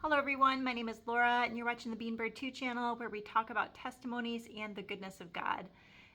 Hello everyone, my name is Laura and you're watching the Beanbird 2 channel where we talk about testimonies and the goodness of God.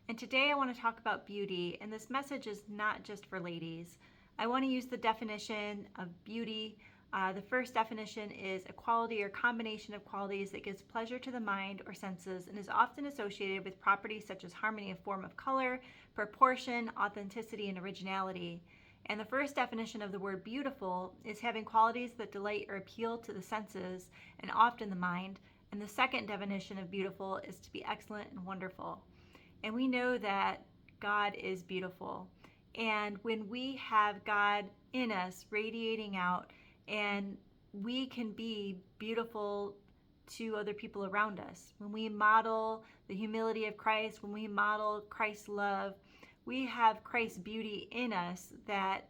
And today I want to talk about beauty, and this message is not just for ladies. I want to use the definition of beauty. The first definition is a quality or combination of qualities that gives pleasure to the mind or senses and is often associated with properties such as harmony of form of color, proportion, authenticity, and originality. And the first definition of the word beautiful is having qualities that delight or appeal to the senses and often the mind. And the second definition of beautiful is to be excellent and wonderful. And we know that God is beautiful. And when we have God in us radiating out, and we can be beautiful to other people around us. When we model the humility of Christ, when we model Christ's love, we have Christ's beauty in us that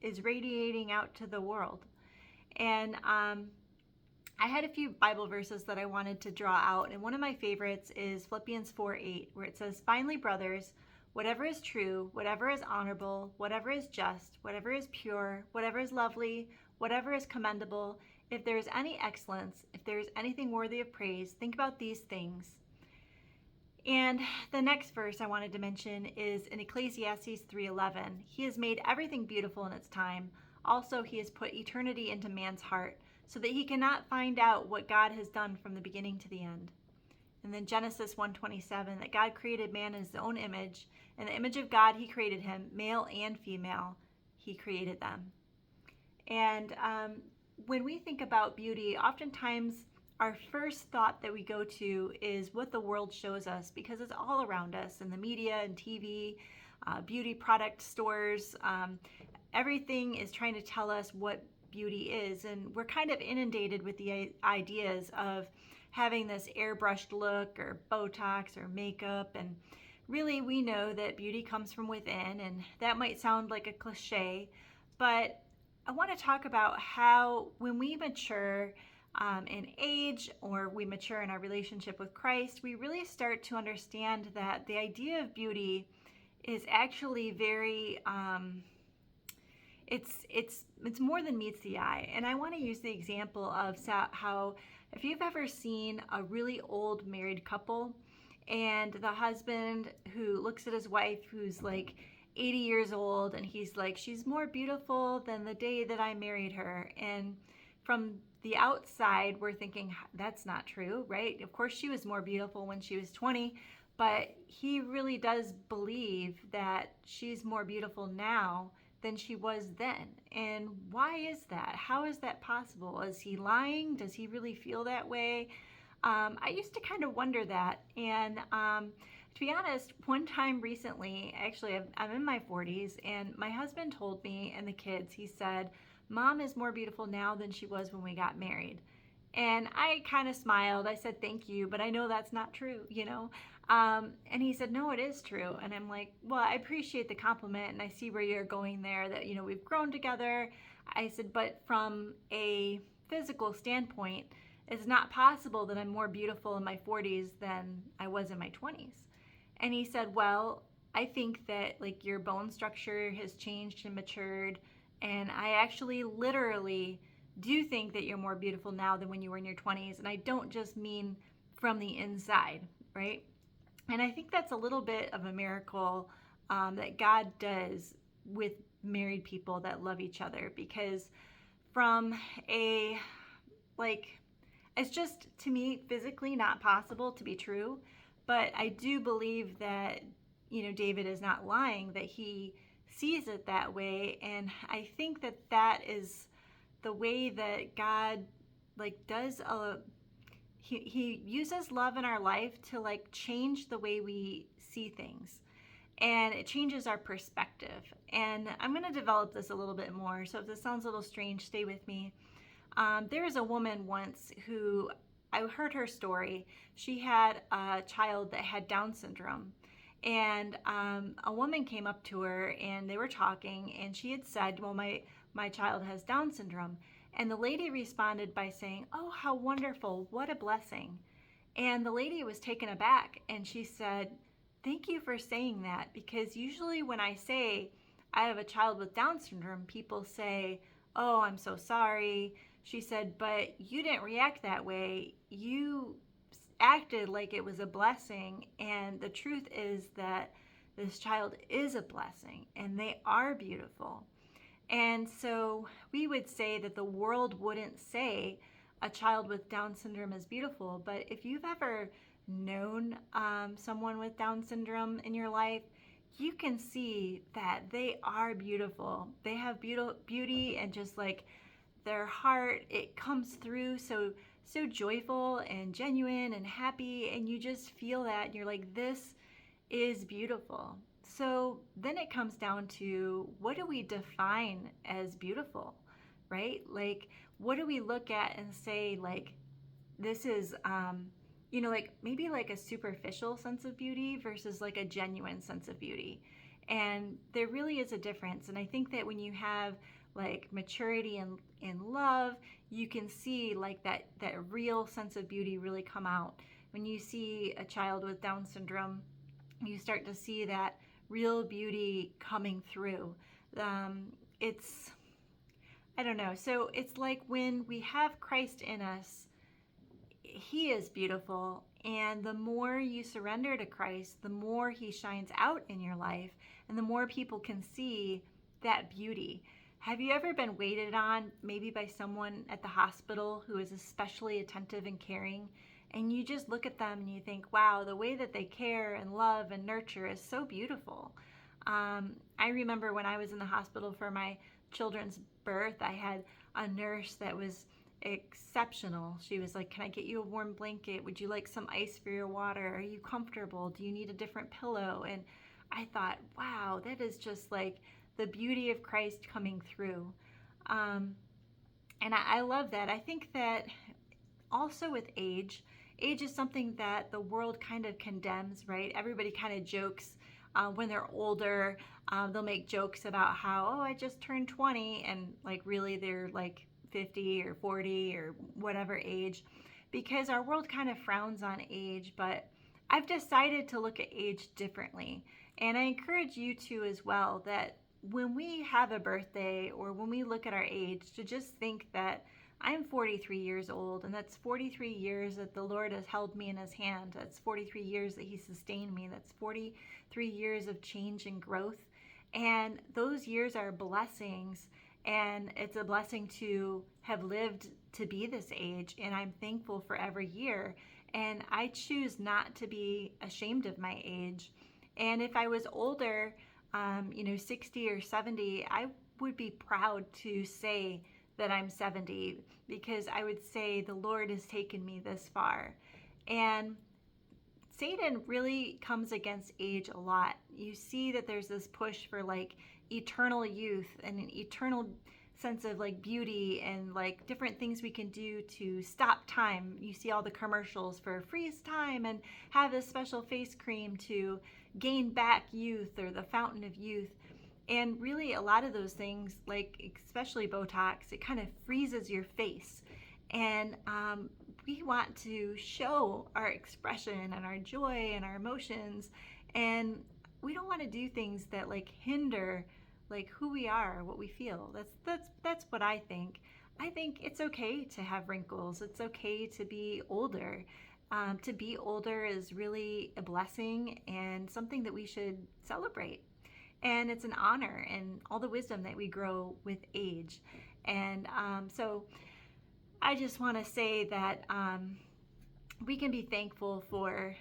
is radiating out to the world. And I had a few Bible verses that I wanted to draw out, and one of my favorites is Philippians 4:8, where it says, "Finally, brothers, whatever is true, whatever is honorable, whatever is just, whatever is pure, whatever is lovely, whatever is commendable, if there is any excellence, if there is anything worthy of praise, think about these things." And the next verse I wanted to mention is in Ecclesiastes 3:11. "He has made everything beautiful in its time. Also, he has put eternity into man's heart, so that he cannot find out what God has done from the beginning to the end." And then Genesis 1:27, that God created man in his own image. In the image of God, he created him, male and female, he created them. And when we think about beauty, oftentimes our first thought that we go to is what the world shows us, because it's all around us in the media and TV, beauty product stores. Everything is trying to tell us what beauty is, and we're kind of inundated with the ideas of having this airbrushed look or Botox or makeup. And really, we know that beauty comes from within, and that might sound like a cliche, but I want to talk about how when we mature in age, or we mature in our relationship with Christ, we really start to understand that the idea of beauty is actually very it's more than meets the eye. And I want to use the example of how, if you've ever seen a really old married couple, and the husband who looks at his wife who's like 80 years old, and he's like, "She's more beautiful than the day that I married her." And from the outside, we're thinking, that's not true, right? Of course, she was more beautiful when she was 20, but he really does believe that she's more beautiful now than she was then. And why is that? How is that possible? Is he lying? Does he really feel that way? I used to kind of wonder that. And to be honest, one time recently, actually, I'm in my 40s, and my husband told me and the kids, he said, "Mom is more beautiful now than she was when we got married." And I kind of smiled. I said, "Thank you, but I know that's not true, you know?" And he said, "No, it is true." And I'm like, "Well, I appreciate the compliment, and I see where you're going there, that, we've grown together." I said, "But from a physical standpoint, it's not possible that I'm more beautiful in my 40s than I was in my 20s. And he said, "Well, I think that like your bone structure has changed and matured. And I actually literally do think that you're more beautiful now than when you were in your 20s. And I don't just mean from the inside," right? And I think that's a little bit of a miracle that God does with married people that love each other, because from it's just, to me, physically not possible to be true. But I do believe that, David is not lying, that he sees it that way. And I think that that is the way that God does he uses love in our life to change the way we see things, and it changes our perspective. And I'm going to develop this a little bit more, so if this sounds a little strange, stay with me. There was a woman once who, I heard her story. She had a child that had Down syndrome. And a woman came up to her, and they were talking, and she had said, "Well, my child has Down syndrome." And the lady responded by saying, "Oh, how wonderful. What a blessing." And the lady was taken aback, and she said, "Thank you for saying that, because usually when I say I have a child with Down syndrome, people say, 'Oh, I'm so sorry. she said, but you didn't react that way. You acted like it was a blessing. And the truth is that this child is a blessing and they are beautiful. And so we would say that the world wouldn't say a child with Down syndrome is beautiful. But if you've ever known someone with Down syndrome in your life, you can see that they are beautiful. They have beauty, and just like their heart, it comes through so joyful and genuine and happy, and you just feel that and you're like, this is beautiful. So then it comes down to, what do we define as beautiful, right? Like, what do we look at and say, like, this is like maybe like a superficial sense of beauty versus like a genuine sense of beauty. And there really is a difference. And I think that when you have like maturity and in love, you can see like that real sense of beauty really come out. When you see a child with Down syndrome, you start to see that real beauty coming through. It's, I don't know. So it's like when we have Christ in us, he is beautiful. And the more you surrender to Christ, the more he shines out in your life, and the more people can see that beauty. Have you ever been waited on, maybe by someone at the hospital who is especially attentive and caring, and you just look at them and you think, wow, the way that they care and love and nurture is so beautiful. I remember when I was in the hospital for my children's birth, I had a nurse that was exceptional. She was like, can I get you a warm blanket? Would you like some ice for your water? Are you comfortable? Do you need a different pillow? And I thought, wow, that is just like the beauty of Christ coming through. And I love that. I think that also with age is something that the world kind of condemns, right? Everybody kind of jokes when they're older. They'll make jokes about how, oh, I just turned 20, and like really they're like 50 or 40 or whatever age, because our world kind of frowns on age. But I've decided to look at age differently. And I encourage you to as well, that when we have a birthday or when we look at our age, to just think that I'm 43 years old, and that's 43 years that the Lord has held me in his hand. That's 43 years that he sustained me. That's 43 years of change and growth. And those years are blessings. And it's a blessing to have lived to be this age. And I'm thankful for every year. And I choose not to be ashamed of my age. And if I was older, 60 or 70, I would be proud to say that I'm 70, because I would say the Lord has taken me this far. And Satan really comes against age a lot. You see that there's this push for like eternal youth and an eternal sense of like beauty and like different things we can do to stop time. You see all the commercials for freeze time and have this special face cream to gain back youth, or the fountain of youth. And really a lot of those things, like especially Botox, it kind of freezes your face. And we want to show our expression and our joy and our emotions, and we don't want to do things that like hinder like who we are, what we feel. That's what I think. I think it's okay to have wrinkles. It's okay to be older. To be older is really a blessing and something that we should celebrate. And it's an honor, and all the wisdom that we grow with age. And so I just want to say that we can be thankful for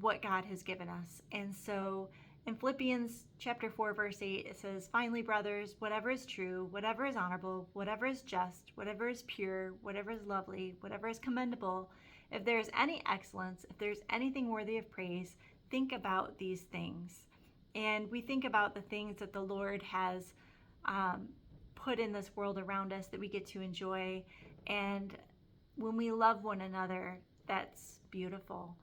what God has given us. And so in Philippians chapter 4, verse 8, it says, finally, brothers, whatever is true, whatever is honorable, whatever is just, whatever is pure, whatever is lovely, whatever is commendable, if there is any excellence, if there's anything worthy of praise, think about these things. And we think about the things that the Lord has put in this world around us that we get to enjoy. And when we love one another, that's beautiful.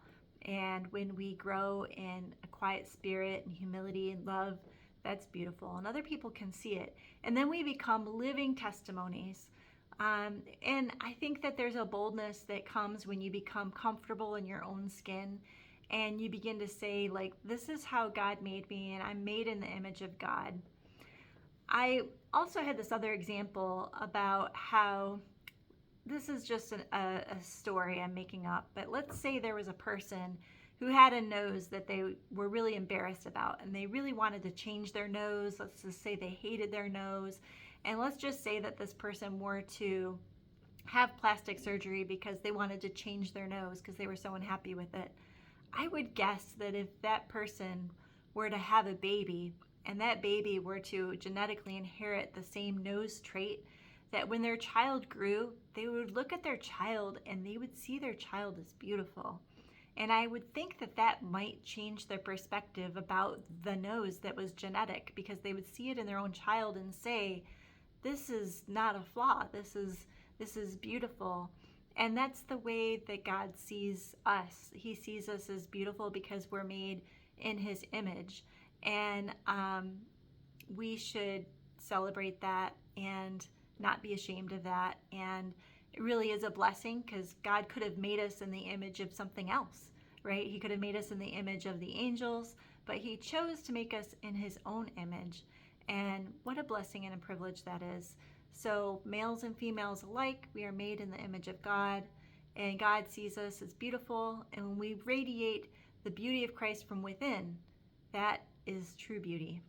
And when we grow in a quiet spirit and humility and love, that's beautiful. And other people can see it. And then we become living testimonies. And I think that there's a boldness that comes when you become comfortable in your own skin, and you begin to say, like, this is how God made me, and I'm made in the image of God. I also had this other example about how this is just a story I'm making up, but let's say there was a person who had a nose that they were really embarrassed about and they really wanted to change their nose. Let's just say they hated their nose. And let's just say that this person were to have plastic surgery because they wanted to change their nose because they were so unhappy with it. I would guess that if that person were to have a baby and that baby were to genetically inherit the same nose trait, that when their child grew, they would look at their child and they would see their child as beautiful. And I would think that that might change their perspective about the nose that was genetic, because they would see it in their own child and say, this is not a flaw, this is beautiful. And that's the way that God sees us. He sees us as beautiful because we're made in his image. And we should celebrate that and not be ashamed of that. And it really is a blessing, because God could have made us in the image of something else, right? He could have made us in the image of the angels, but he chose to make us in his own image. And what a blessing and a privilege that is. So males and females alike, we are made in the image of God, and God sees us as beautiful. And when we radiate the beauty of Christ from within, that is true beauty.